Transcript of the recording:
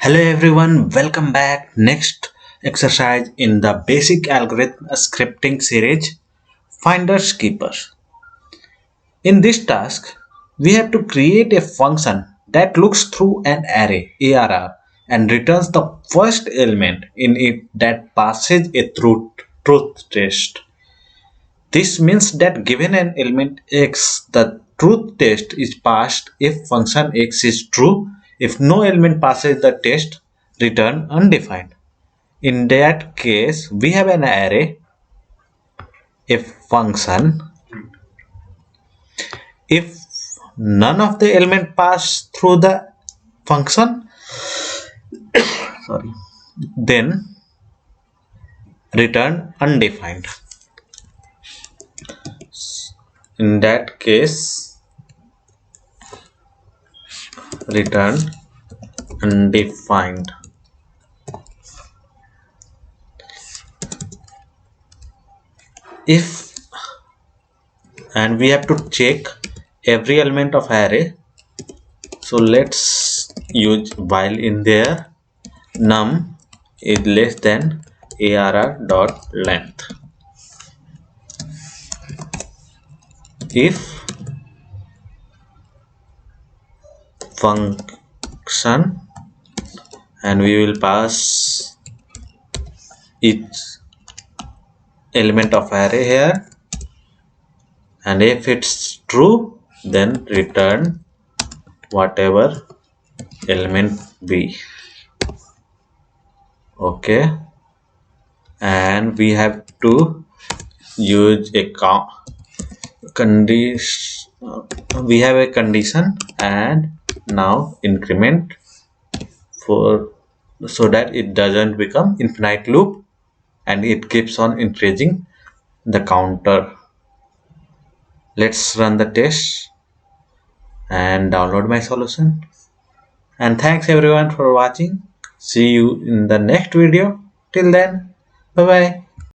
Hello everyone, welcome back. Next exercise in the basic algorithm scripting series, Finders Keepers. In this task, we have to create a function that looks through an array ARR and returns the first element in it that passes a truth test. This means that given an element x, the truth test is passed if function x is true. If no element passes the test, return undefined. In that case, we have an array, if function. If none of the element pass through the function, sorry, then return undefined. In that case, return undefined. If and we have to check every element of array, so let's use while in there num is less than arr dot length. If function, and we will pass each element of array here, and if it's true, then return whatever element be. Okay, and we have to use a condition. We have a condition, and now increment for so that it doesn't become infinite loop and it keeps on increasing the counter. Let's run the test and download my solution. And thanks everyone for watching. See you in the next video. Till then, bye bye.